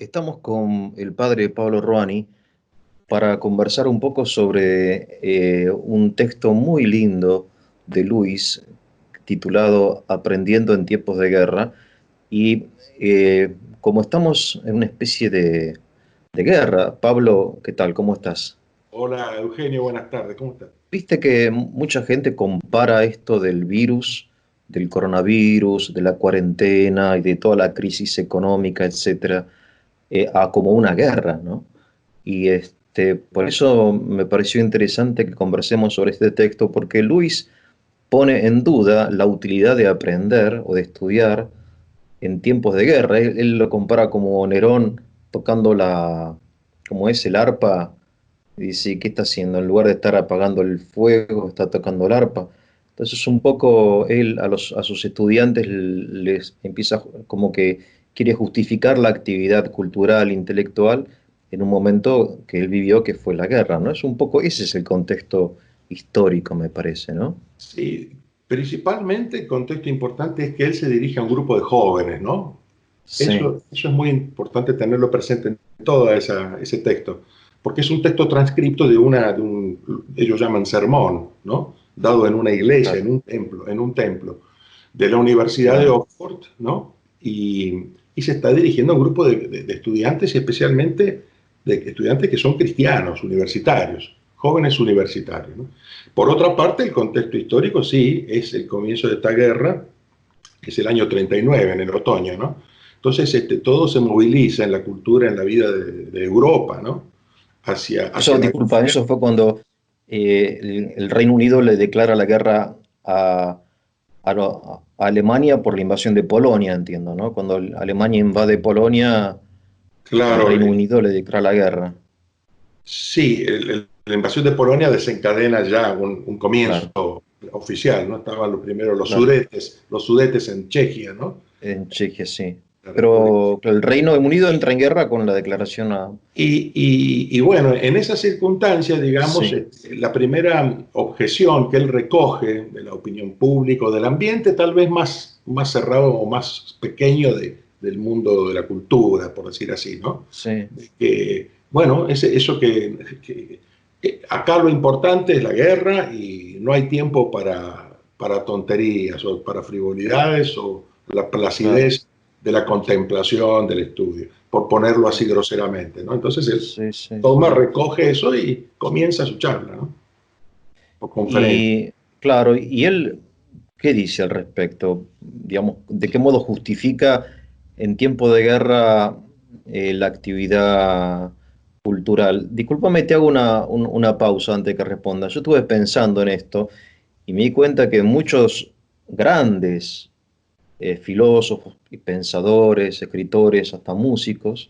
Estamos con el padre Pablo Ruani para conversar un poco sobre un texto muy lindo de Luis titulado Aprendiendo en tiempos de guerra. Y como estamos en una especie de guerra, Pablo, ¿qué tal? ¿Cómo estás? Hola Eugenio, buenas tardes, ¿cómo estás? Viste que mucha gente compara esto del virus, del coronavirus, de la cuarentena y de toda la crisis económica, etcétera, a como una guerra, ¿no? Y por eso me pareció interesante que conversemos sobre este texto, porque Luis pone en duda la utilidad de aprender o de estudiar en tiempos de guerra. Él lo compara como Nerón tocando como es el arpa, y dice, ¿qué está haciendo? En lugar de estar apagando el fuego, está tocando el arpa. Entonces un poco él a sus estudiantes les empieza como que quiere justificar la actividad cultural, intelectual, en un momento que él vivió que fue la guerra, ¿no? Es un poco, ese es el contexto histórico, me parece, ¿no? Sí, principalmente el contexto importante es que él se dirige a un grupo de jóvenes, ¿no? Sí, Eso es muy importante tenerlo presente en todo ese texto, porque es un texto transcripto ellos llaman sermón, ¿no? Dado en una iglesia, claro, en un templo de la Universidad de claro. Oxford, ¿no? Y se está dirigiendo a un grupo de estudiantes y especialmente de estudiantes que son cristianos, universitarios, jóvenes universitarios, ¿no? Por otra parte, el contexto histórico sí es el comienzo de esta guerra, que es el año 39, en el otoño, ¿no? Entonces, todo se moviliza en la cultura, en la vida de Europa, ¿no? Eso, Hacia la... disculpa, eso fue cuando el Reino Unido le declara la guerra a Alemania por la invasión de Polonia, entiendo, ¿no? Cuando Alemania invade Polonia, el Claro, Reino Unido le declara la guerra. sí, la invasión de Polonia desencadena ya un comienzo Claro, oficial, ¿no? Estaban los primeros claro. los sudetes en Chequia, ¿no? En Chequia, sí. La República. Pero el Reino Unido entra en guerra con la declaración Y bueno, en esa circunstancia, digamos, sí, la primera objeción que él recoge de la opinión pública o del ambiente, tal vez más cerrado o más pequeño del mundo de la cultura, por decir así, ¿no? sí. Que, bueno, eso que acá lo importante es la guerra y no hay tiempo para tonterías o para frivolidades o la Claro, placidez de la contemplación, del estudio, por ponerlo así claro. groseramente, ¿no? Entonces él Sí, sí, toma, sí. recoge eso y comienza su charla, ¿no? O conferencia. Y claro, ¿y él qué dice al respecto? Digamos, ¿de qué modo justifica en tiempo de guerra la actividad cultural? Discúlpame, te hago una pausa antes de que responda. Yo estuve pensando en esto y me di cuenta que muchos grandes filósofos y pensadores, escritores, hasta músicos,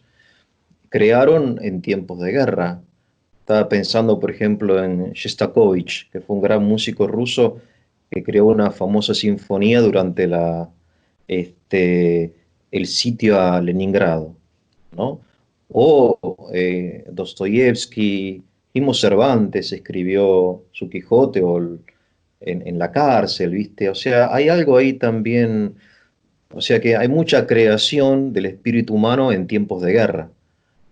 crearon en tiempos de guerra. Estaba pensando, por ejemplo, en Shostakovich, que fue un gran músico ruso que creó una famosa sinfonía durante este, el sitio a Leningrado, ¿no? O Dostoyevsky, mismo Cervantes escribió su Quijote en la cárcel, ¿viste? O sea, hay algo ahí también, o sea que hay mucha creación del espíritu humano en tiempos de guerra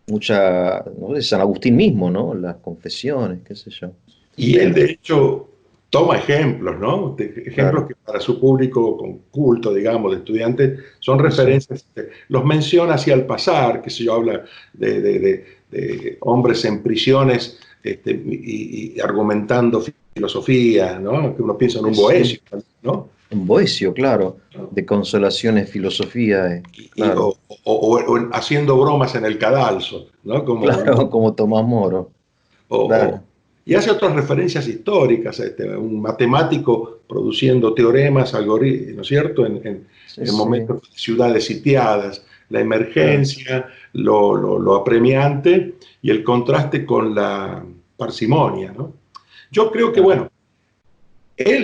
mucha, no sé, San Agustín mismo, ¿no? Las confesiones, qué sé yo. Y él, de hecho, toma ejemplos, ¿no? Ejemplos Claro, que para su público con culto, digamos, de estudiantes, son sí, referencias. Los menciona así al pasar, que se yo, habla de hombres en prisiones y argumentando filosofía, ¿no? Que uno piensa en un sí. Boesio, ¿no? En Boecio, claro, de consolaciones, filosofía, claro, O haciendo bromas en el cadalso, ¿no? claro, como Tomás Moro, o, o- claro, y hace otras referencias históricas, un matemático produciendo teoremas, algoritmos, ¿no es cierto?, sí, en sí, momentos de ciudades sitiadas, la claro, emergencia, lo apremiante y el contraste con la parsimonia, ¿no? Yo creo que, claro, bueno,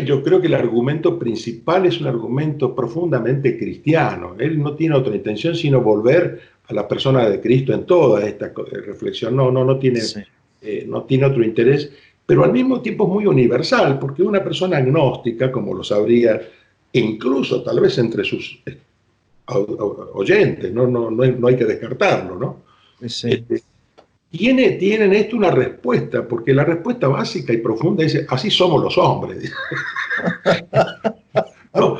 yo creo que el argumento principal es un argumento profundamente cristiano. Él no tiene otra intención sino volver a la persona de Cristo en toda esta reflexión. sí, No tiene otro interés, pero al mismo tiempo es muy universal, porque una persona agnóstica, como lo sabría, incluso tal vez entre sus oyentes, no hay que descartarlo, ¿no? Sí. Tienen esto una respuesta, porque la respuesta básica y profunda es, así somos los hombres. No,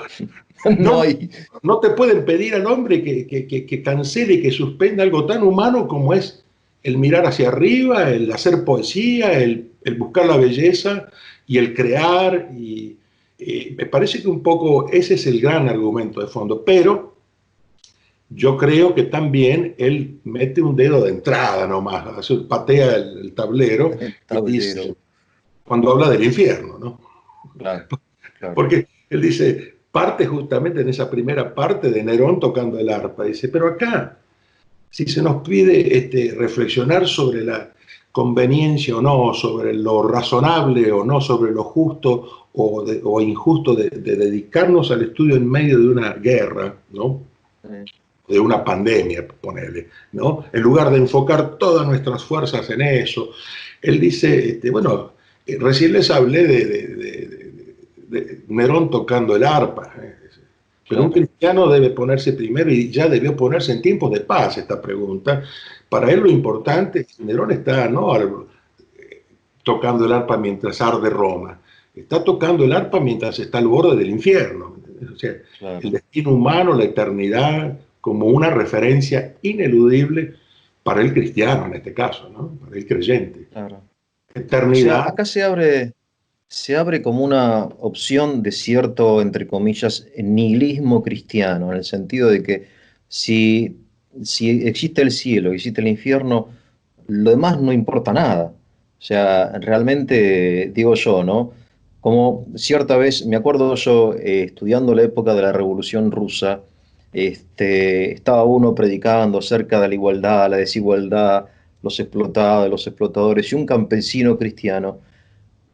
No no, hay. no te pueden pedir al hombre que cancele, que suspenda algo tan humano como es el mirar hacia arriba, el hacer poesía, el buscar la belleza y el crear. Me parece que un poco ese es el gran argumento de fondo, pero yo creo que también él mete un dedo de entrada nomás, patea el tablero El y dice, tablero. cuando habla del infierno, ¿no? Claro, claro. Porque él dice, parte justamente en esa primera parte de Nerón tocando el arpa. Dice, pero acá, si se nos pide reflexionar sobre la conveniencia o no, sobre lo razonable o no, sobre lo justo o injusto de dedicarnos al estudio en medio de una guerra, ¿no? De una pandemia, ponele, ¿no? En lugar de enfocar todas nuestras fuerzas en eso, él dice, bueno, recién les hablé de Nerón tocando el arpa, pero un Claro. cristiano debe ponerse primero y ya debió ponerse en tiempos de paz esta pregunta. Para él lo importante es que Nerón está no tocando el arpa mientras arde Roma, está tocando el arpa mientras está al borde del infierno. O sea, Claro. el destino humano, la eternidad, como una referencia ineludible para el cristiano en este caso, ¿no? Para el creyente. Claro. O sea, Eternidad. acá se abre como una opción de cierto, entre comillas, nihilismo cristiano, en el sentido de que si, si existe el cielo, existe el infierno, lo demás no importa nada. O sea, realmente, digo yo, ¿no? Como cierta vez, me acuerdo yo, estudiando la época de la Revolución Rusa, estaba uno predicando acerca de la igualdad, la desigualdad, los explotados, los explotadores, y un campesino cristiano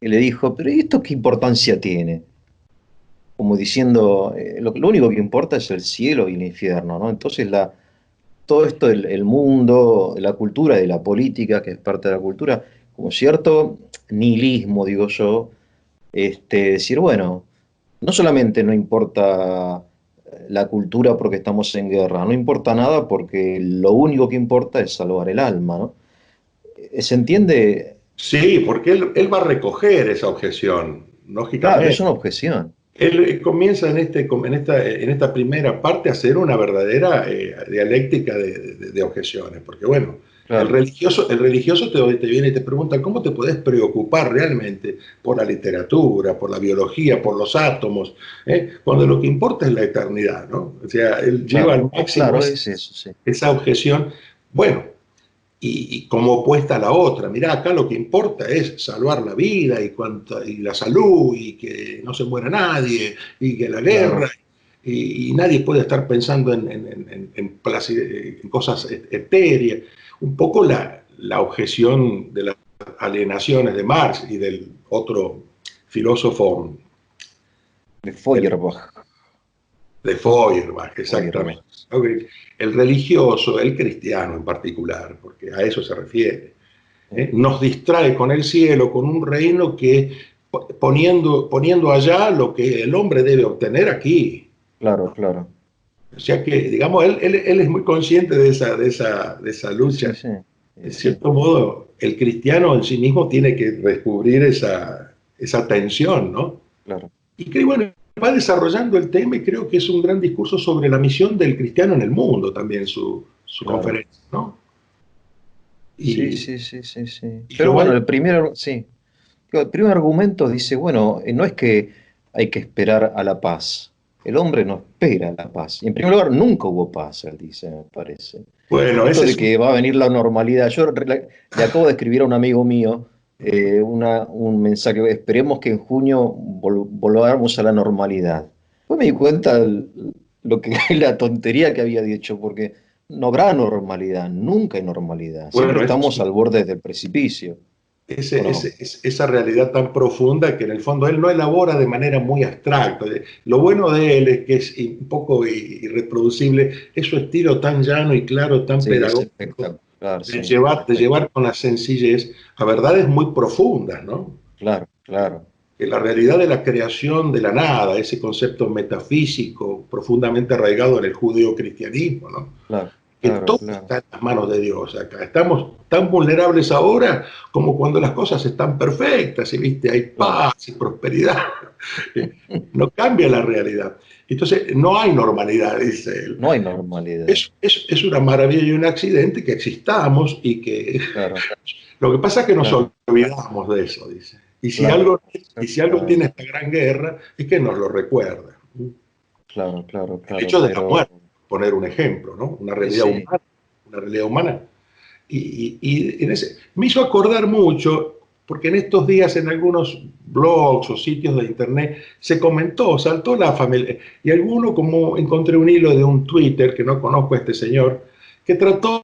y le dijo, pero ¿y esto qué importancia tiene? Como diciendo, lo único que importa es el cielo y el infierno, ¿no? Entonces todo esto, el mundo, la cultura y la política, que es parte de la cultura, como cierto nihilismo, digo yo, decir, bueno, no solamente no importa la cultura porque estamos en guerra, no importa nada porque lo único que importa es salvar el alma, ¿no? ¿Se entiende? Sí, porque él va a recoger esa objeción, Claro, es lógicamente. una objeción. Él comienza en esta primera parte a hacer una verdadera dialéctica de objeciones, porque bueno, Claro, el religioso te viene y te pregunta cómo te puedes preocupar realmente por la literatura, por la biología, por los átomos, cuando lo que importa es la eternidad, ¿no? O sea, él lleva claro, al máximo claro, es eso, sí. esa objeción. Bueno, y como opuesta a la otra. Mirá, acá lo que importa es salvar la vida y la salud y que no se muera nadie y que la guerra Claro. y nadie puede estar pensando en cosas etéreas. Un poco la objeción de las alienaciones de Marx y del otro filósofo De el Feuerbach. de Feuerbach, exactamente. Feuerbach. El religioso, el cristiano en particular, porque a eso se refiere, Sí. nos distrae con el cielo, con un reino que poniendo allá lo que el hombre debe obtener aquí. Claro, claro. O sea que, digamos, él es muy consciente de esa Sí, lucha. sí. En Sí, cierto modo, el cristiano en sí mismo tiene que descubrir esa tensión, ¿no? claro. Y que, bueno, va desarrollando el tema y creo que es un gran discurso sobre la misión del cristiano en el mundo también, su Claro. conferencia, ¿no? Sí, Y, sí, sí, sí, sí. y Pero lo va. bueno, sí. El primer argumento dice, bueno, no es que hay que esperar a la paz. El hombre no espera la paz. Y en primer lugar, nunca hubo paz, él dice, me parece. Bueno, Esto ese de es un. que va a venir la normalidad. Yo le acabo de escribir a un amigo mío un mensaje. Esperemos que en junio volvamos a la normalidad. Pues me di cuenta lo que la tontería que había dicho, porque no habrá normalidad, nunca hay normalidad. Siempre Bueno, estamos al borde del precipicio, ¿o no? esa realidad tan profunda que en el fondo él no elabora de manera muy abstracta. Lo bueno de él es que es un poco irreproducible, es su estilo tan llano y claro, tan Sí, es pedagógico, espectacular, de sí, llevar, de espectacular. llevar con la sencillez a verdades muy profundas, ¿no? Claro, claro, Que la realidad de la creación de la nada, ese concepto metafísico profundamente arraigado en el judeocristianismo, ¿no? claro. que claro, todo claro, está en las manos de Dios acá. Estamos tan vulnerables ahora como cuando las cosas están perfectas y viste, hay claro. paz y prosperidad. No cambia la realidad. Entonces, no hay normalidad, dice él. No hay normalidad, Es una maravilla y un accidente que existamos y que claro, lo que pasa es que nos claro, olvidamos de eso, dice. claro, Y si algo tiene exactamente, esta gran guerra es que nos lo recuerda. claro, claro, El claro, hecho de la pero muerte, poner un ejemplo, ¿no? sí, Una realidad humana. Me hizo acordar mucho, porque en estos días en algunos blogs o sitios de internet se comentó, saltó la familia, y alguno como encontré un hilo de un Twitter, que no conozco a este señor, que trató,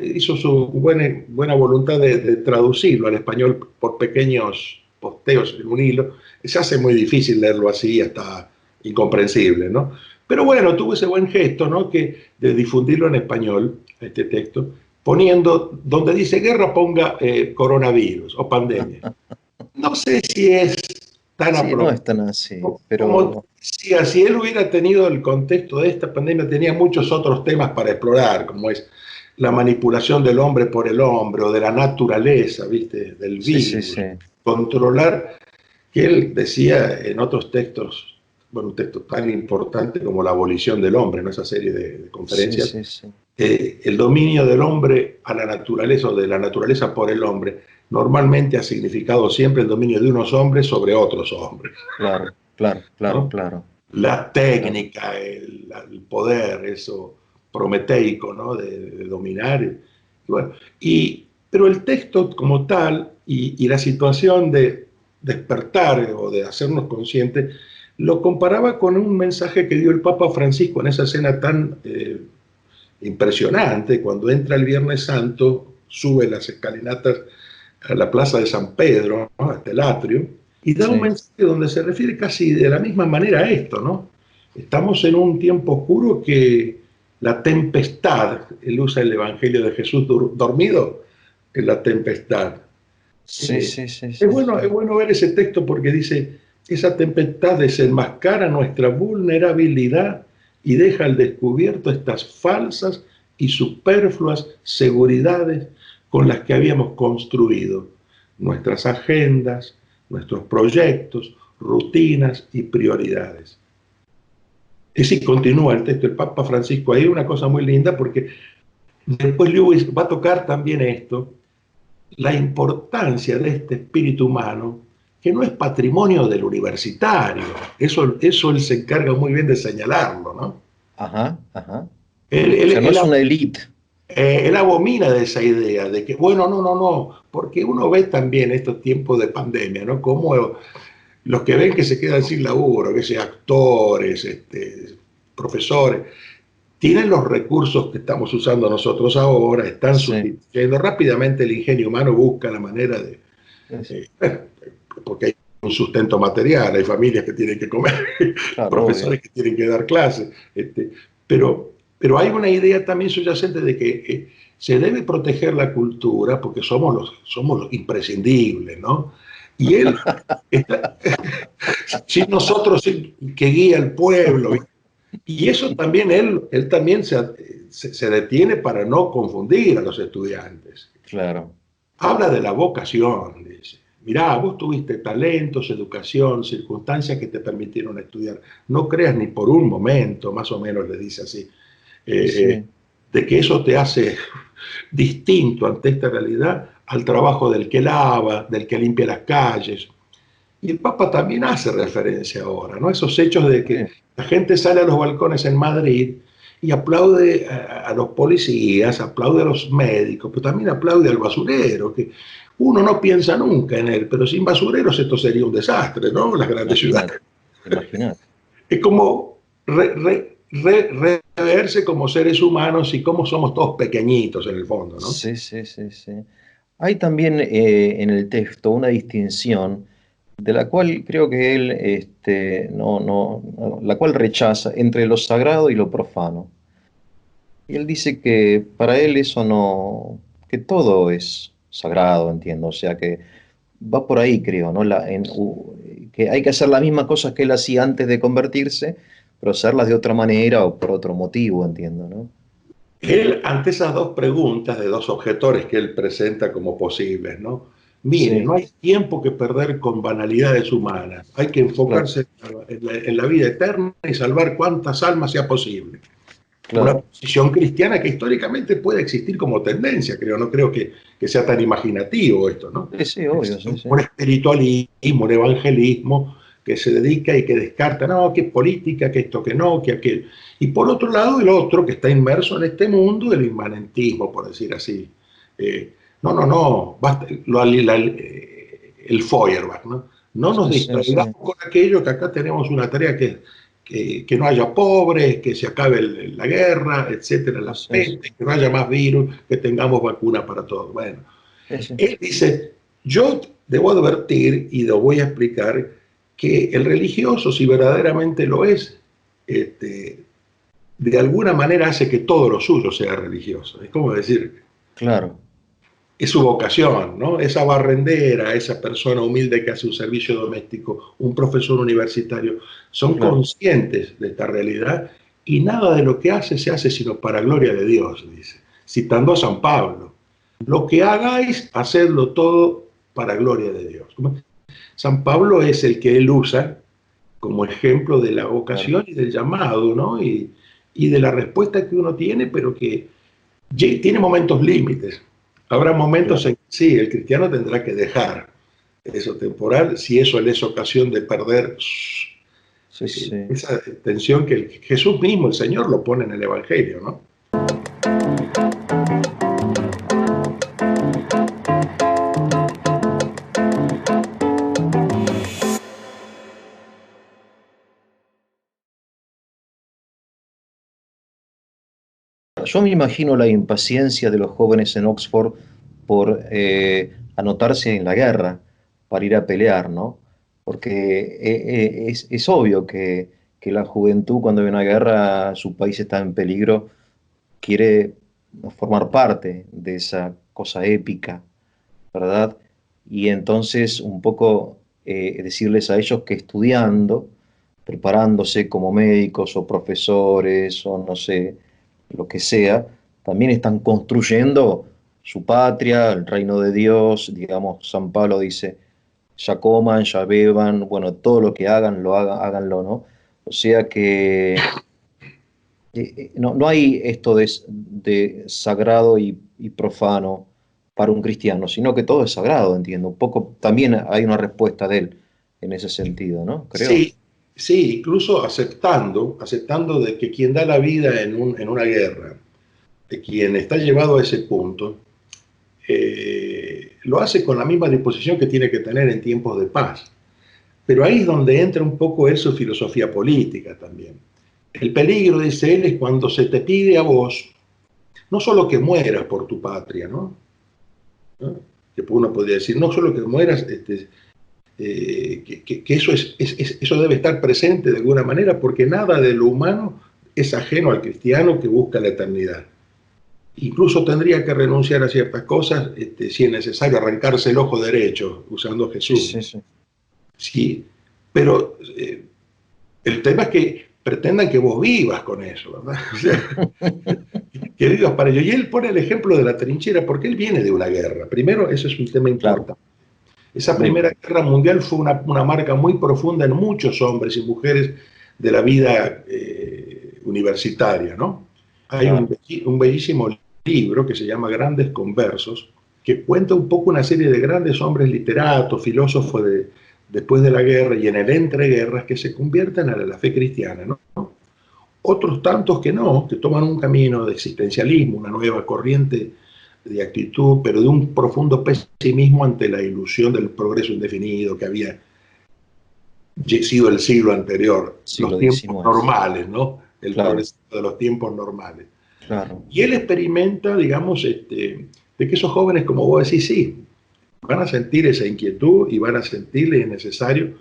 hizo su buena voluntad de traducirlo al español por pequeños posteos en un hilo. Se hace muy difícil leerlo así, hasta incomprensible, ¿no? Pero bueno, tuvo ese buen gesto, ¿no? De difundirlo en español, este texto, poniendo, donde dice guerra, ponga coronavirus o pandemia. No sé si es tan sí, no apropiado. es tan así, Como pero decía, si él hubiera tenido el contexto de esta pandemia, tenía muchos otros temas para explorar, como es la manipulación del hombre por el hombre o de la naturaleza, ¿viste? Del sí, sí, virus. sí, Controlar, que él decía en otros textos, bueno, un texto tan importante como la abolición del hombre, ¿no? Esa serie de sí, conferencias, sí, sí, el dominio del hombre a la naturaleza o de la naturaleza por el hombre normalmente ha significado siempre el dominio de unos hombres sobre otros hombres, claro, claro, claro, ¿no? claro, La claro, técnica, el poder, eso prometeico, ¿no? De dominar. Bueno, pero el texto como tal y la situación de despertar o de hacernos conscientes, lo comparaba con un mensaje que dio el Papa Francisco en esa escena tan impresionante, cuando entra el Viernes Santo, sube las escalinatas a la plaza de San Pedro, ¿no? Hasta el atrio, y da un sí, mensaje donde se refiere casi de la misma manera a esto, ¿no? Estamos en un tiempo oscuro que la tempestad, él usa el Evangelio de Jesús dormido en la tempestad. sí, Eh, sí, sí, sí, sí, es bueno ver ese texto porque dice, esa tempestad desenmascara nuestra vulnerabilidad y deja al descubierto estas falsas y superfluas seguridades con las que habíamos construido nuestras agendas, nuestros proyectos, rutinas y prioridades. Y si continúa el texto del Papa Francisco, hay una cosa muy linda porque después Lewis va a tocar también esto, la importancia de este espíritu humano, que no es patrimonio del universitario. Eso él se encarga muy bien de señalarlo, ¿no? ajá, ajá. Él, O él, sea, no él, es una élite, él abomina de esa idea de que, bueno, no, porque uno ve también estos tiempos de pandemia, ¿no? Como los que ven que se quedan sin laburo, que sean actores, profesores, tienen los recursos que estamos usando nosotros ahora, están sí, sustituyendo rápidamente el ingenio humano, busca la manera de, es- bueno, porque hay un sustento material, hay familias que tienen que comer, claro, obvio, profesores que tienen que dar clases, pero hay una idea también subyacente de que se debe proteger la cultura porque somos los imprescindibles, ¿no? Y él, está, sin nosotros, que guía al pueblo, y eso también él también se detiene para no confundir a los estudiantes. claro, Habla de la vocación, dice. Mirá, vos tuviste talentos, educación, circunstancias que te permitieron estudiar. No creas ni por un momento, más o menos le dice así, eh, sí, de que eso te hace distinto ante esta realidad al trabajo del que lava, del que limpia las calles. Y el Papa también hace referencia ahora, ¿no? Esos hechos de que sí, la gente sale a los balcones en Madrid y aplaude a los policías, aplaude a los médicos, pero también aplaude al basurero, que uno no piensa nunca en él, pero sin basureros esto sería un desastre, ¿no? Las grandes imagínate, ciudades. imagínate. Es como reverse como seres humanos y cómo somos todos pequeñitos en el fondo, ¿no? Sí, sí, sí, sí. Hay también en el texto una distinción de la cual creo que él, la cual rechaza entre lo sagrado y lo profano. Y él dice que para él eso no, que todo es sagrado, entiendo. O sea que va por ahí, creo, ¿no? Que hay que hacer las mismas cosas que él hacía antes de convertirse, pero hacerlas de otra manera o por otro motivo, entiendo, ¿no? Él, ante esas dos preguntas de dos objetores que él presenta como posibles, ¿no? Mire, Sí, no hay tiempo que perder con banalidades humanas. Hay que claro, enfocarse en la vida eterna y salvar cuantas almas sea posible. Una claro. posición cristiana que históricamente puede existir como tendencia, creo. No creo que sea tan imaginativo esto, ¿no? Sí, sí, obvio, Existe sí, sí. un espiritualismo, un evangelismo que se dedica y que descarta, no, que política, que esto, que no, que aquello. Y por otro lado, el otro que está inmerso en este mundo del inmanentismo, por decir así. No, basta, el Feuerbach, ¿no? No nos Sí, sí, sí. distraigamos con aquello, que acá tenemos una tarea que no haya pobres, que se acabe la guerra, etcétera, la Sí, sí, peste, que no haya más virus, que tengamos vacuna para todos. Bueno, sí, sí. él dice, yo debo advertir y lo voy a explicar que el religioso, si verdaderamente lo es, este, de alguna manera hace que todo lo suyo sea religioso. Es como decir, Claro, es su vocación, ¿no? Esa barrendera, esa persona humilde que hace un servicio doméstico, un profesor universitario, son claro. conscientes de esta realidad y nada de lo que hace se hace sino para gloria de Dios, dice, citando a San Pablo. Lo que hagáis, hacedlo todo para gloria de Dios. San Pablo es el que él usa como ejemplo de la Claro. vocación y del llamado, ¿no? Y de la respuesta que uno tiene, pero que tiene momentos límites. Habrá momentos Claro. en que sí, el cristiano tendrá que dejar eso temporal, si eso le es ocasión de perder Sí, sí. esa tensión que Jesús mismo, el Señor, lo pone en el Evangelio, ¿no? Yo me imagino la impaciencia de los jóvenes en Oxford por anotarse en la guerra para ir a pelear, ¿no? Porque es obvio que la juventud cuando ve una guerra, su país está en peligro, quiere formar parte de esa cosa épica, ¿verdad? Y entonces un poco decirles a ellos que estudiando, preparándose como médicos o profesores o no sé, lo que sea, también están construyendo su patria, el reino de Dios, digamos, San Pablo dice, ya coman, ya beban, bueno, todo lo que hagan, háganlo, ¿no? O sea que no hay esto de sagrado y profano para un cristiano, sino que todo es sagrado, entiendo. Un poco también hay una respuesta de él en ese sentido, ¿no? Creo. Sí, sí, incluso aceptando de que quien da la vida en una guerra, de quien está llevado a ese punto, lo hace con la misma disposición que tiene que tener en tiempos de paz. Pero ahí es donde entra un poco su filosofía política también. El peligro, dice él, es cuando se te pide a vos, no solo que mueras por tu patria, ¿no? ¿No? Que uno podría decir, no solo que mueras, que eso, eso debe estar presente de alguna manera, porque nada de lo humano es ajeno al cristiano que busca la eternidad. Incluso tendría que renunciar a ciertas cosas, si es necesario arrancarse el ojo derecho usando a Sí, Jesús. sí, sí. Sí, pero el tema es que pretendan que vos vivas con eso, ¿verdad? O sea, que vivas para ello. Y él pone el ejemplo de la trinchera porque él viene de una guerra. Primero, eso es un tema Claro, importante. Esa muy. Primera Guerra Mundial fue una marca muy profunda en muchos hombres y mujeres de la vida universitaria, ¿no? Hay Claro, un bellísimo libro que se llama Grandes Conversos, que cuenta un poco una serie de grandes hombres literatos, filósofos después de la guerra y en el entreguerras que se convierten a la fe cristiana, ¿no? Otros tantos que no, que toman un camino de existencialismo, una nueva corriente de actitud, pero de un profundo pesimismo ante la ilusión del progreso indefinido que había sido el siglo anterior, los siglo tiempos XIX. normales, ¿no? El Claro, progreso de los tiempos normales. claro. Y él experimenta, digamos, de que esos jóvenes, como vos decís, sí, van a sentir esa inquietud y van a sentirle es necesario,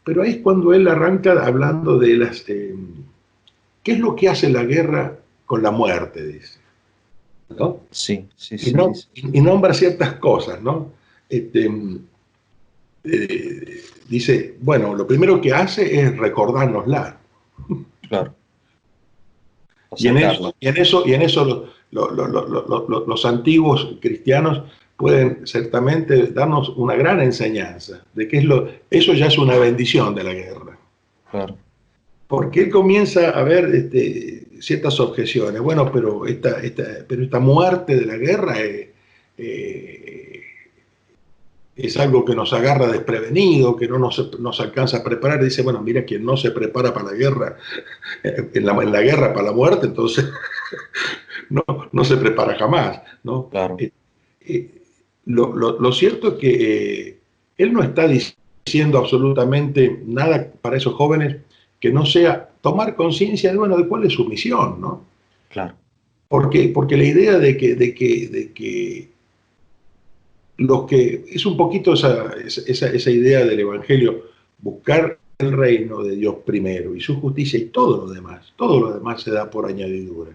pero ahí es cuando él arranca hablando de las... ¿qué es lo que hace la guerra con la muerte? Dice, ¿no? Sí, sí, Y, sí, no, dice. y nombra ciertas cosas, ¿no? Este, dice, bueno, lo primero que hace es recordárnosla. Claro, o Y en sacarla. eso, los antiguos cristianos pueden ciertamente darnos una gran enseñanza de que eso ya es una bendición de la guerra. Claro, Porque él comienza a ver ciertas objeciones. Bueno, pero esta muerte de la guerra eh, es algo que nos agarra desprevenido, que no nos alcanza a preparar. Dice, bueno, mira, quien no se prepara para la guerra, en la guerra para la muerte, entonces no se prepara jamás, ¿no? claro. Eh, lo cierto es que él no está diciendo absolutamente nada para esos jóvenes que no sea tomar conciencia de, bueno, de cuál es su misión, ¿no? Claro, Porque la idea de que los que es un poquito esa idea del Evangelio, buscar el reino de Dios primero y su justicia y todo lo demás se da por añadidura.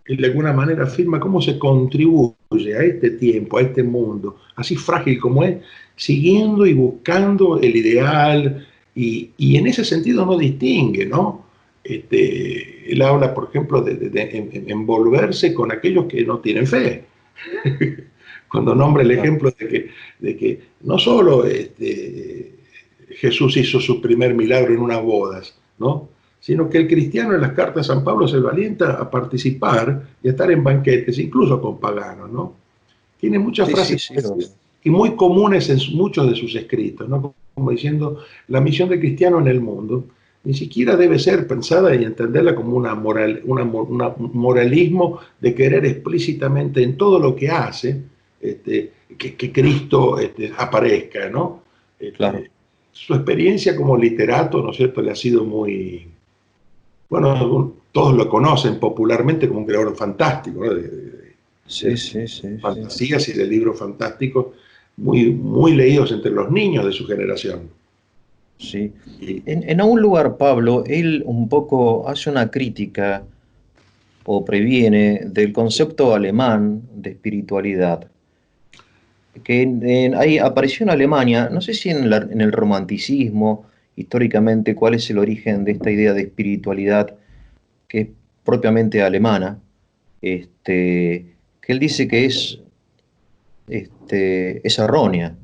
Él de alguna manera afirma cómo se contribuye a este tiempo, a este mundo, así frágil como es, siguiendo y buscando el ideal, y en ese sentido no distingue, ¿no? Él habla, por ejemplo, de envolverse con aquellos que no tienen fe. Cuando nombra el claro. ejemplo de que no solo Jesús hizo su primer milagro en unas bodas, ¿no? Sino que el cristiano en las cartas de San Pablo se lo alienta a participar y a estar en banquetes, incluso con paganos, ¿no? Tiene muchas Sí, sí, frases sí, y muy comunes en muchos de sus escritos, ¿no? Como diciendo, la misión del cristiano en el mundo ni siquiera debe ser pensada y entenderla como un moralismo de querer explícitamente en todo lo que hace que Cristo aparezca, ¿no? claro. Su experiencia como literato, ¿no es cierto?, le ha sido muy, bueno, todos lo conocen popularmente como un creador fantástico, ¿no? Sí, sí, sí, sí. Fantasías y de libros fantásticos muy leídos entre los niños de su generación. Sí. Y, En un lugar, Pablo, él un poco hace una crítica o previene del concepto alemán de espiritualidad, que ahí apareció en Alemania, no sé si en el romanticismo, históricamente, cuál es el origen de esta idea de espiritualidad que es propiamente alemana, que él dice que es errónea,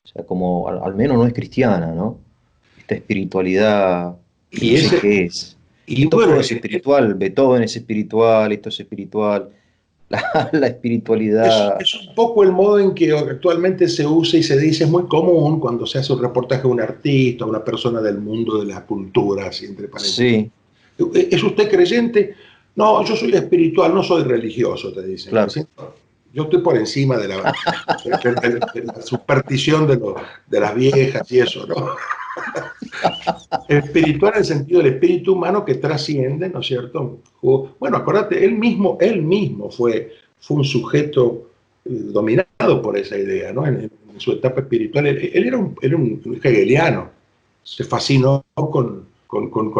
o sea, como al menos no es cristiana, ¿no? Esta espiritualidad que y, no sé ese, qué es, y que bueno, todo es espiritual, Beethoven es espiritual, esto es espiritual, la espiritualidad, es un poco el modo en que actualmente se usa y se dice, es muy común cuando se hace un reportaje de un artista, una persona del mundo de la cultura, así entre paréntesis. sí, ¿Es usted creyente? No, yo soy espiritual, no soy religioso, te dicen. Como claro, diciendo, yo estoy por encima de la superstición de las viejas y eso, ¿no? Espiritual en el sentido del espíritu humano que trasciende, ¿no es cierto? Bueno, acuérdate, él mismo fue un sujeto dominado por esa idea, ¿no? En su etapa espiritual. Él era un hegeliano, se fascinó con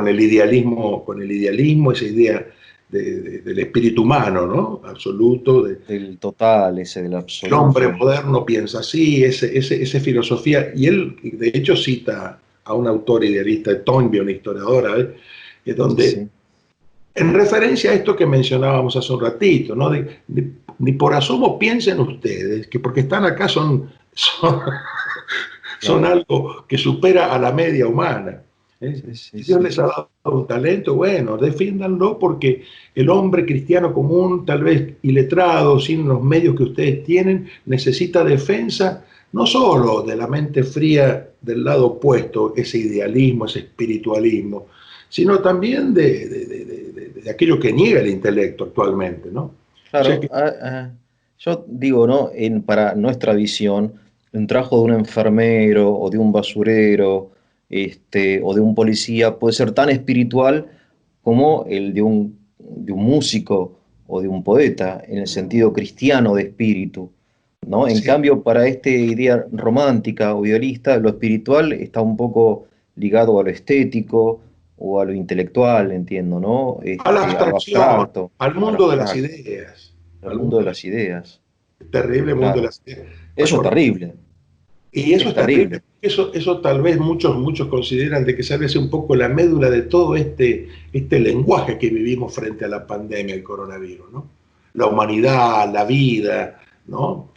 el idealismo, esa idea del espíritu humano, ¿no? Absoluto, del total, ese del el hombre absoluto, moderno piensa así, esa filosofía, y él de hecho cita a un autor idealista, Toynbee, un historiador, sí, donde sí, en referencia a esto que mencionábamos hace un ratito, ¿no? Ni por asomo piensen ustedes que porque están acá son claro, algo que supera a la media humana. ¿Eh? sí, sí, Si Dios sí, les ha dado un talento, bueno, defiéndanlo porque el hombre cristiano común, tal vez iletrado, sin los medios que ustedes tienen, necesita defensa no solo de la mente fría del lado opuesto, ese idealismo, ese espiritualismo, sino también de aquello que niega el intelecto actualmente, ¿no? O sea claro, que yo digo, ¿no? Para nuestra visión, un trabajo de un enfermero o de un basurero, o de un policía puede ser tan espiritual como el de un músico o de un poeta, en el sentido cristiano de espíritu, ¿no? En sí, cambio, para esta idea romántica o idealista, lo espiritual está un poco ligado a lo estético o a lo intelectual, entiendo, ¿no? a la A lo abstracción, abstracto, al al mundo de las abstracto, ideas, al al mundo de mundo las ideas. terrible mundo de Claro. las ideas. Eso es terrible. Y eso Es es terrible. terrible. Eso tal vez muchos consideran de que se hace un poco la médula de todo este lenguaje que vivimos frente a la pandemia del coronavirus, ¿no? La humanidad, la vida, ¿no?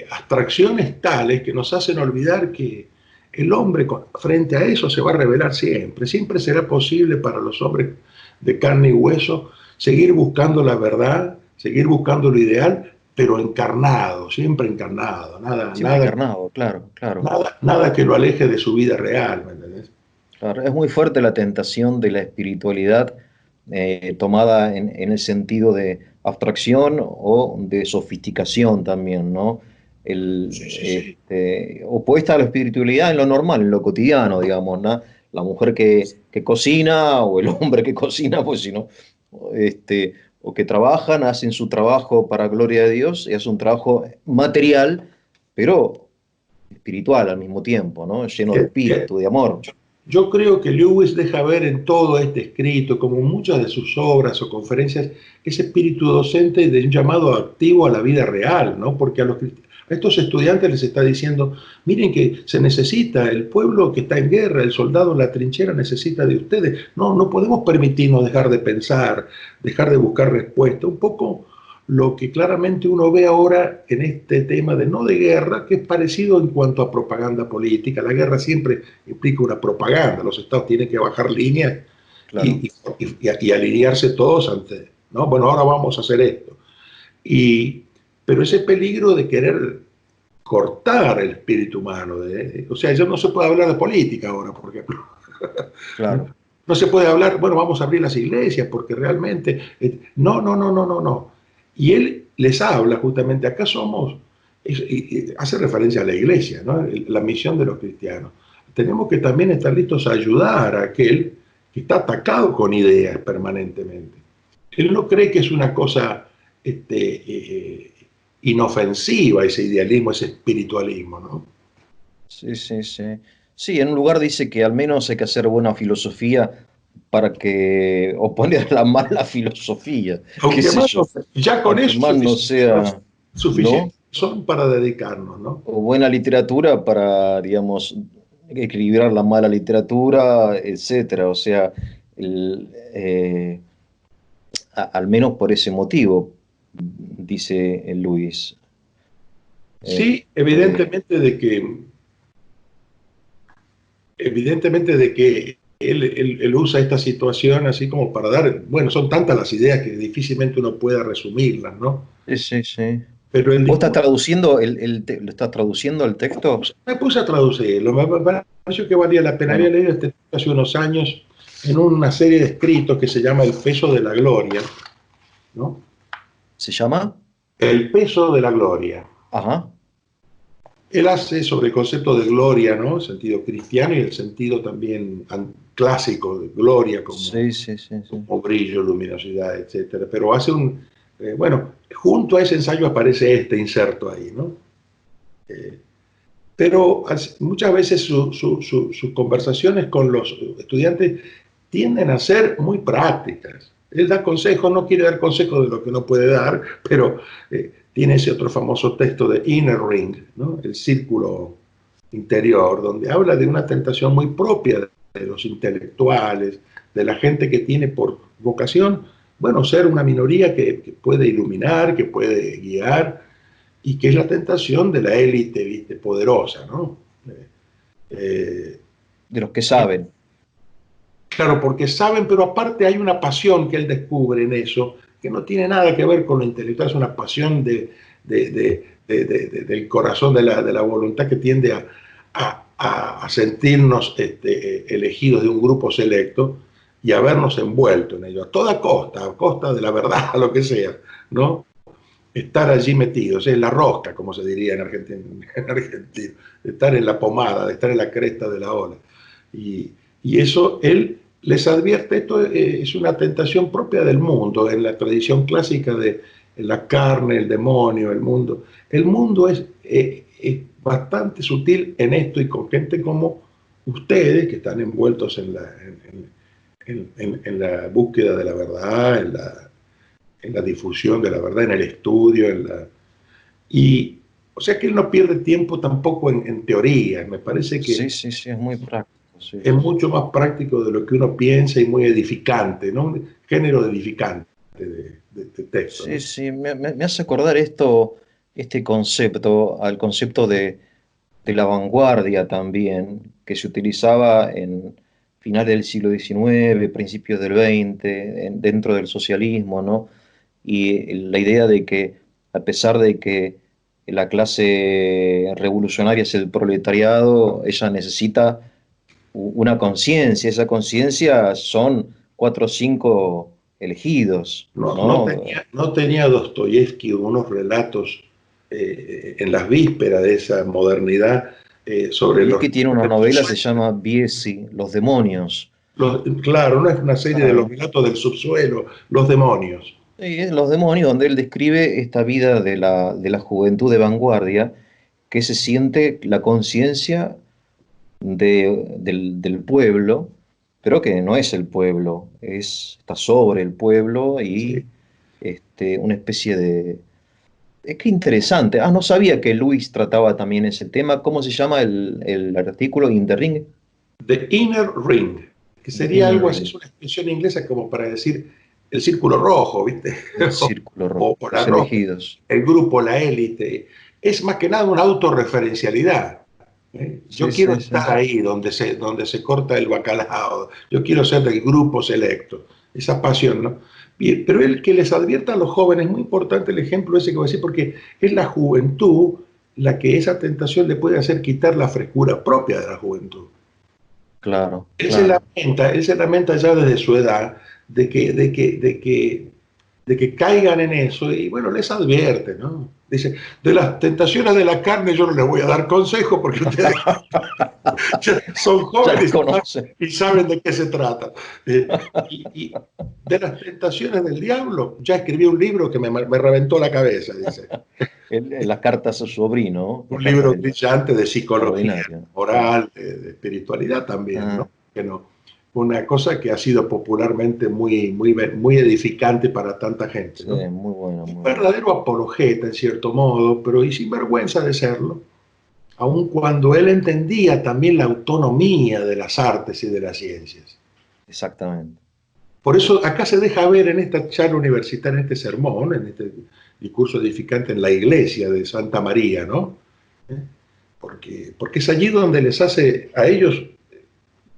Abstracciones tales que nos hacen olvidar que el hombre frente a eso se va a revelar siempre. Siempre será posible para los hombres de carne y hueso seguir buscando la verdad, seguir buscando lo ideal, pero encarnado, siempre encarnado, Siempre encarnado, claro, claro. nada que lo aleje de su vida real, ¿me entendés? Claro, es muy fuerte la tentación de la espiritualidad tomada en el sentido de abstracción o de sofisticación también, ¿no? Sí, sí, sí. Opuesta a la espiritualidad en lo normal, en lo cotidiano, digamos, ¿no? La mujer que cocina o el hombre que cocina, pues si no, o que trabajan, hacen su trabajo para gloria de Dios y hacen un trabajo material, pero espiritual al mismo tiempo, ¿no? Lleno de Que- que espíritu, de amor. yo creo que Lewis deja ver en todo este escrito, como en muchas de sus obras o conferencias, ese espíritu docente de un llamado activo a la vida real, ¿no? Porque a estos estudiantes les está diciendo, miren que se necesita, el pueblo que está en guerra, el soldado en la trinchera necesita de ustedes. No podemos permitirnos dejar de pensar, dejar de buscar respuesta. Un poco lo que claramente uno ve ahora en este tema de no de guerra, que es parecido en cuanto a propaganda política. La guerra siempre implica una propaganda, los estados tienen que bajar líneas Claro. y alinearse todos ante, ¿no? Bueno, ahora vamos a hacer esto. Y, pero ese peligro de querer cortar el espíritu humano, o sea, ya no se puede hablar de política ahora, por ejemplo. ¿No? Claro. No se puede hablar, bueno, vamos a abrir las iglesias porque realmente, no. Y él les habla justamente, acá somos, y hace referencia a la iglesia, ¿no? La misión de los cristianos. Tenemos que también estar listos a ayudar a aquel que está atacado con ideas permanentemente. Él no cree que es una cosa inofensiva ese idealismo, ese espiritualismo, ¿no? Sí, sí, sí. Sí, en un lugar dice que al menos hay que hacer buena filosofía para que oponer la mala filosofía, qué Aunque sé más, yo, ya con aunque eso más no sea, ¿no? suficiente son para dedicarnos, ¿no? O buena literatura para, digamos, equilibrar la mala literatura, etcétera. O sea, al menos por ese motivo, dice Luis. Sí, Este, evidentemente de que él usa esta situación así como para dar, bueno, son tantas las ideas que difícilmente uno pueda resumirlas, ¿no? sí, sí, sí. Pero el ¿Vos estás discurso, traduciendo lo estás traduciendo el texto? me puse a traducirlo, me pareció que valía la pena, había Bueno, leído este texto hace unos años en una serie de escritos que se llama El peso de la gloria, ¿no? ¿se llama? El peso de la gloria. Ajá. Él hace sobre el concepto de gloria, ¿no? El sentido cristiano y el sentido también clásico de gloria Sí, sí, sí, sí. como brillo, luminosidad, etcétera. Pero hace bueno, junto a ese ensayo aparece este inserto ahí, ¿no? Eh, pero muchas veces sus conversaciones con los estudiantes tienden a ser muy prácticas. Él da consejos, no quiere dar consejos de lo que no puede dar, pero tiene ese otro famoso texto de Inner Ring, ¿no? El círculo interior, donde habla de una tentación muy propia de los intelectuales, de la gente que tiene por vocación, bueno, ser una minoría que puede iluminar, que puede guiar, y que es la tentación de la élite, ¿viste? Poderosa, ¿no? Eh, De los que saben. claro, porque saben, pero aparte hay una pasión que él descubre en eso, que no tiene nada que ver con lo intelectual, es una pasión del corazón, de la voluntad que tiende a sentirnos elegidos de un grupo selecto y a vernos envueltos en ello, a costa de la verdad, a lo que sea, ¿no? Estar allí metidos, es la rosca, como se diría en Argentina, de estar en la pomada, de estar en la cresta de la ola. Y, y eso él les advierte, esto es una tentación propia del mundo, en la tradición clásica de la carne, el demonio, el mundo. El mundo es bastante sutil en esto y con gente como ustedes, que están envueltos en la búsqueda de la verdad, en la difusión de la verdad, en el estudio, y O sea que él no pierde tiempo tampoco en teoría. Me parece que Sí, sí, sí, es muy práctico. Sí, es sí, sí. mucho más práctico de lo que uno piensa y muy edificante, ¿no? Un género edificante de texto, Sí, ¿no? sí, me hace acordar esto, este concepto, al concepto de la vanguardia también, que se utilizaba en finales del siglo XIX, principios del XX, dentro del socialismo, ¿no? Y la idea de que, a pesar de que la clase revolucionaria es el proletariado, ella necesita una conciencia, esa conciencia son cuatro o cinco elegidos, ¿no? No tenía Dostoyevsky unos relatos en las vísperas de esa modernidad sobre Y es los... que tiene una novela, se llama Biesi, Los demonios. Claro, no es una serie de los Claro. relatos del subsuelo, los demonios. Sí, es Los demonios, donde él describe esta vida de la juventud de vanguardia, que se siente la conciencia del pueblo, pero que no es el pueblo, está sobre el pueblo y Sí. una especie de... Es que interesante. Ah, no sabía que Luis trataba también ese tema. ¿Cómo se llama el artículo? In the Ring. The Inner Ring, que The sería Inner algo así, Ring. es una expresión inglesa como para decir el círculo rojo, ¿viste? El círculo rojo. O la Los roca, elegidos. el grupo, la élite. Es más que nada una autorreferencialidad. Sí, Yo quiero sí, sí. estar ahí donde se corta el bacalao, yo quiero ser del grupo selecto, esa pasión, ¿no? Bien, pero el que les advierta a los jóvenes, muy importante el ejemplo ese que voy a decir, porque es la juventud la que esa tentación le puede hacer quitar la frescura propia de la juventud. Claro, claro. Él se lamenta ya desde su edad de que caigan en eso y bueno, les advierte, ¿no? Dice, de las tentaciones de la carne yo no les voy a dar consejo porque ustedes son Ya las jóvenes conoce. y saben de qué se trata. Y de las tentaciones del diablo, ya escribí un libro que me reventó la cabeza, dice. Las cartas a su sobrino, Un las cartas libro del brillante de psicología extraordinario. Sí. moral, de espiritualidad también, Ah, ¿no? Que no, una cosa que ha sido popularmente muy edificante para tanta gente, sí, ¿no? muy bueno, Un muy bueno. verdadero apologeta, en cierto modo, pero y sin vergüenza de serlo, aun cuando él entendía también la autonomía de las artes y de las ciencias. Exactamente. Por eso acá se deja ver en esta charla universitaria, en este sermón, en este discurso edificante en la iglesia de Santa María, ¿no? Porque es allí donde les hace a ellos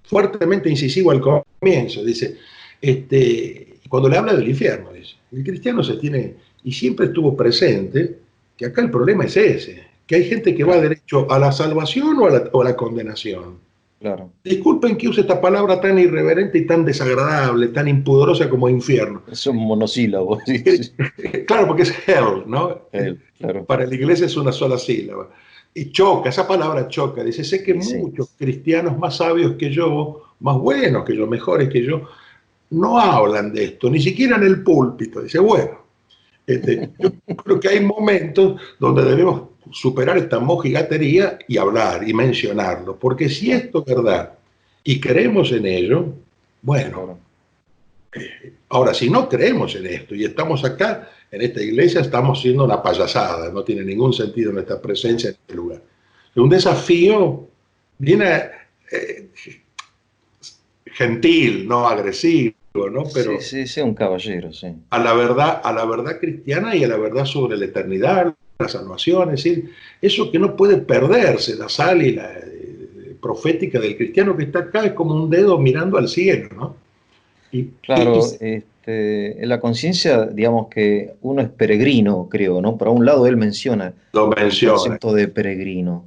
fuertemente incisivo al comienzo. Dice, cuando le habla del infierno, dice, el cristiano se tiene, y siempre estuvo presente, que acá el problema es ese, que hay gente que va Claro, derecho a la salvación o a la condenación. claro. Disculpen que use esta palabra tan irreverente y tan desagradable, tan impudorosa como infierno. Es un monosílabo. Sí, sí. Claro, porque es hell, ¿no? Claro. Para la iglesia es una sola sílaba. Y choca, esa palabra choca. Dice, sé que Y sí. muchos cristianos más sabios que yo, más buenos que yo, mejores que yo, no hablan de esto, ni siquiera en el púlpito. Dice, bueno, yo creo que hay momentos donde debemos superar esta mojigatería y hablar y mencionarlo, porque si Claro, esto es verdad y creemos en ello, bueno, claro. ahora si no creemos en esto y estamos acá en esta iglesia, estamos siendo una payasada, no tiene ningún sentido nuestra presencia en este lugar. Un desafío viene gentil, no agresivo, ¿no? Sí, Pero sí, sí, un caballero, sí. a la verdad cristiana y a la verdad sobre la eternidad, la salvación, es decir, eso que no puede perderse, la sal y la profética del cristiano que está acá es como un dedo mirando al cielo, ¿no? Y Claro, en la conciencia, digamos que uno es peregrino, creo, ¿no? Por un lado, él menciona lo el menciona. concepto de peregrino,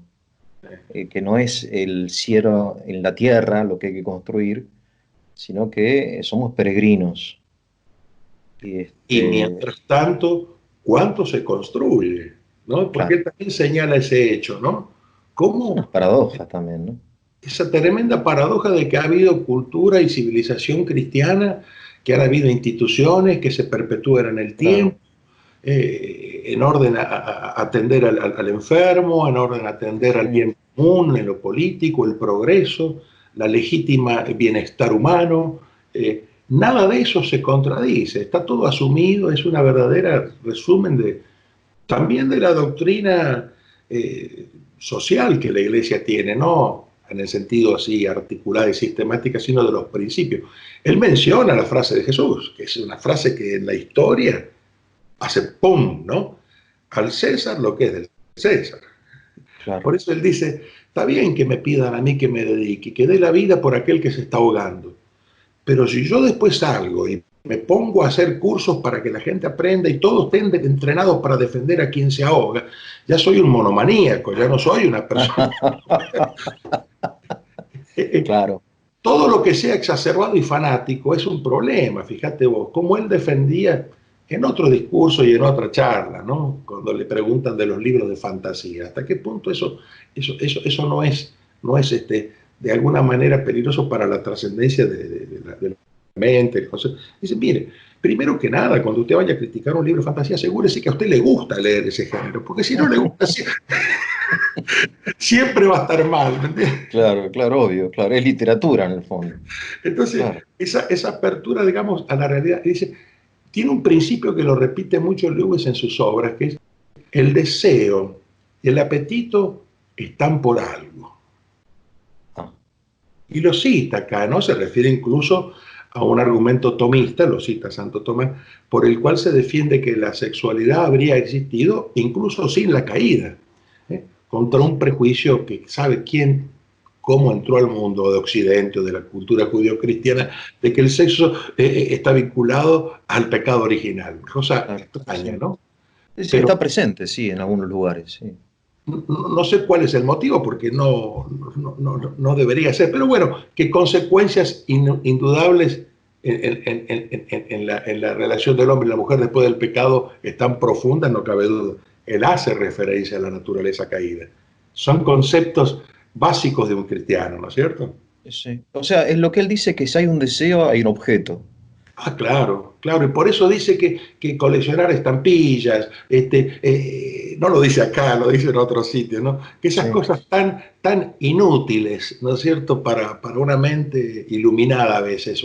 que no es el cielo en la tierra lo que hay que construir, sino que somos peregrinos. Y Y mientras tanto, ¿cuánto se construye? ¿No? Porque claro, él también señala ese hecho, ¿no? son unas ¿Cómo paradojas también, ¿no? esa tremenda paradoja de que ha habido cultura y civilización cristiana, que han habido instituciones que se perpetúan en el Claro, tiempo, en orden a atender al enfermo, en orden a atender al sí, bien común, en lo político, el progreso, la legítima bienestar humano. Nada de eso se contradice, está todo asumido, es una verdadera resumen de también de la doctrina social que la Iglesia tiene, no en el sentido así articulada y sistemática, sino de los principios. Él menciona la frase de Jesús, que es una frase que en la historia hace ¡pum!, ¿no? Al César lo que es del César. Claro. Por eso él dice, está bien que me pidan a mí que me dedique, que dé la vida por aquel que se está ahogando, pero si yo después salgo y me pongo a hacer cursos para que la gente aprenda y todos estén entrenados para defender a quien se ahoga, ya soy un monomaníaco, ya no soy una persona. Claro. Todo lo que sea exacerbado y fanático es un problema, fíjate vos, como él defendía en otro discurso y en otra charla, ¿no? Cuando le preguntan de los libros de fantasía, ¿hasta qué punto eso no es de alguna manera peligroso para la trascendencia de la mente? Entonces, dice, mire, primero que nada, cuando usted vaya a criticar un libro de fantasía, asegúrese que a usted le gusta leer ese género, porque si no le gusta, siempre va a estar mal, ¿me entiendes? Claro, claro, obvio, claro. Es literatura en el fondo. Entonces, Claro. esa apertura, digamos, a la realidad, dice, tiene un principio que lo repite mucho Lewis en sus obras, que es el deseo y el apetito están por algo. Ah, Y lo cita acá, ¿no? Se refiere incluso a un argumento tomista, lo cita Santo Tomás, por el cual se defiende que la sexualidad habría existido incluso sin la caída, ¿eh? Contra un prejuicio que sabe quién, cómo entró al mundo de Occidente o de la cultura judío-cristiana, de que el sexo está vinculado al pecado original. Cosa claro. extraña, Sí. ¿no? Sí, Pero está presente, sí, en algunos lugares, sí. no sé cuál es el motivo, porque no debería ser, pero bueno, que consecuencias indudables en la relación del hombre y la mujer después del pecado están profundas, no cabe duda. Él hace referencia a la naturaleza caída. Son conceptos básicos de un cristiano, ¿no es cierto? Sí. O sea, es lo que él dice que si hay un deseo, hay un objeto. Ah, claro, claro, y por eso dice que coleccionar estampillas, no lo dice acá, lo dice en otro sitio, ¿no? Que esas Sí, cosas tan inútiles, ¿no es cierto?, para una mente iluminada a veces,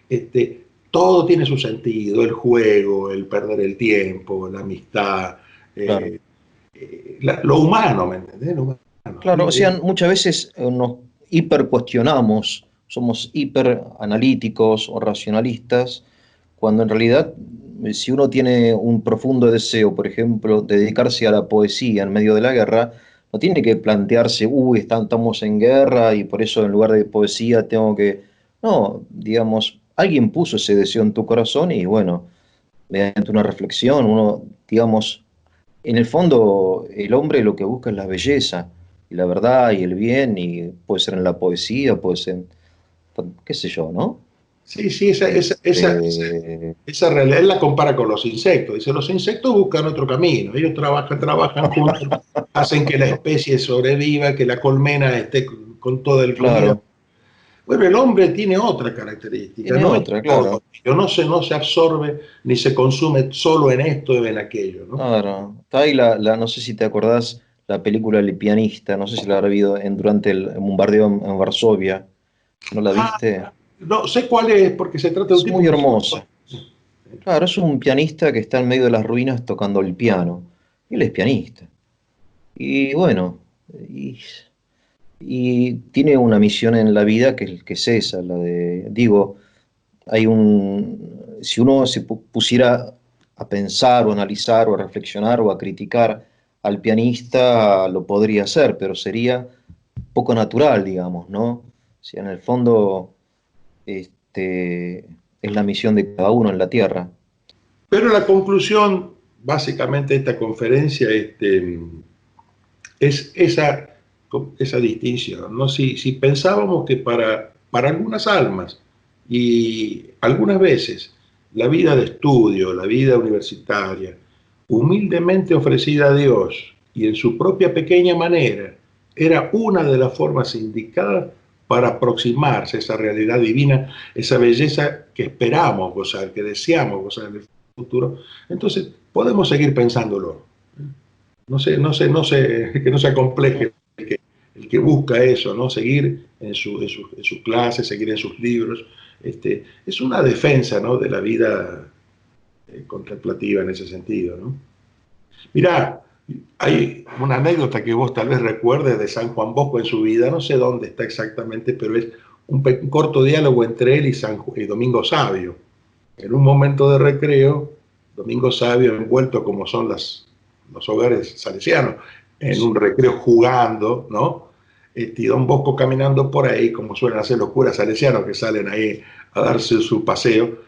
eh, todo tiene su sentido, el juego, el perder el tiempo, la amistad, claro. eh, lo humano, ¿me entendés? Lo humano. Claro, o sea, muchas veces nos hipercuestionamos, somos hiperanalíticos o racionalistas, cuando en realidad, si uno tiene un profundo deseo, por ejemplo, de dedicarse a la poesía en medio de la guerra, no tiene que plantearse, uy, estamos en guerra y por eso en lugar de poesía tengo que... No, digamos, alguien puso ese deseo en tu corazón y bueno, mediante una reflexión, uno, digamos, en el fondo, el hombre lo que busca es la belleza y la verdad y el bien, y puede ser en la poesía, puede ser, qué sé yo, ¿no? Sí, sí, Este, esa realidad él la compara con los insectos. Dice, los insectos buscan otro camino. Ellos trabajan juntos, hacen que la especie sobreviva, que la colmena esté con toda la comida. claro, Bueno, el hombre tiene otra característica, tiene no es otra, todo. claro, No se absorbe ni se consume solo en esto o en aquello, ¿no? claro. Está ahí no sé si te acordás, la película El pianista, no sé si la habrá visto durante el bombardeo en Varsovia, ¿no la Ah, viste? no sé cuál es, porque se trata de un Es tipo muy que... hermosa. Claro, es un pianista que está en medio de las ruinas tocando el piano. Él es pianista. Y bueno, y y tiene una misión en la vida que es esa, la de, digo, si uno se pusiera a pensar o analizar o a reflexionar o a criticar al pianista, lo podría hacer, pero sería poco natural, digamos, ¿no? O sea, en el fondo, este, es la misión de cada uno en la Tierra. Pero la conclusión, básicamente, de esta conferencia, es esa distinción, ¿no? Si pensábamos que para algunas almas y algunas veces la vida de estudio, la vida universitaria, humildemente ofrecida a Dios y en su propia pequeña manera, era una de las formas indicadas para aproximarse a esa realidad divina, esa belleza que esperamos gozar, que deseamos gozar en el futuro, entonces podemos seguir pensándolo. Que no se acompleje el que busca eso, ¿no? Seguir en su clase, seguir en sus libros. Es una defensa, ¿no?, de la vida contemplativa en ese sentido, ¿no? Mirá, Hay una anécdota que vos tal vez recuerdes de San Juan Bosco en su vida, no sé dónde está exactamente, pero es un corto diálogo entre él y Domingo Savio. En un momento de recreo, Domingo Savio, envuelto como son los hogares salesianos, en un Sí, recreo jugando, ¿no? Y Don Bosco caminando por ahí, como suelen hacer los curas salesianos que salen ahí a darse su paseo,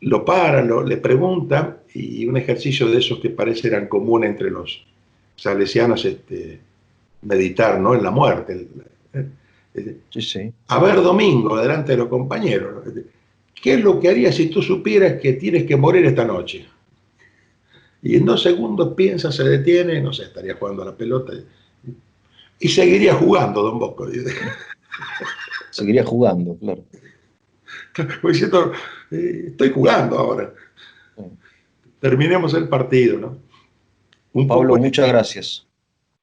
lo paran, le preguntan, y un ejercicio de esos que parece eran común entre los salesianos, meditar, ¿no? En la muerte. sí, sí. A ver, Domingo, delante de los compañeros, ¿qué es lo que harías si tú supieras que tienes que morir esta noche? Y en 2 segundos piensa, se detiene, no sé, estaría jugando a la pelota y seguiría jugando, Don Bosco. Seguiría jugando, claro. Diciendo, estoy jugando ahora, Sí. terminemos el partido, ¿no? Un poco Pablo, muchas esta. gracias.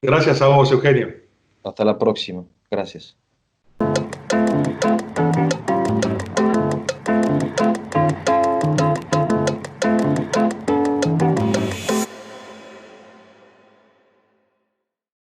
Gracias a vos, Eugenio. Hasta la próxima. Gracias.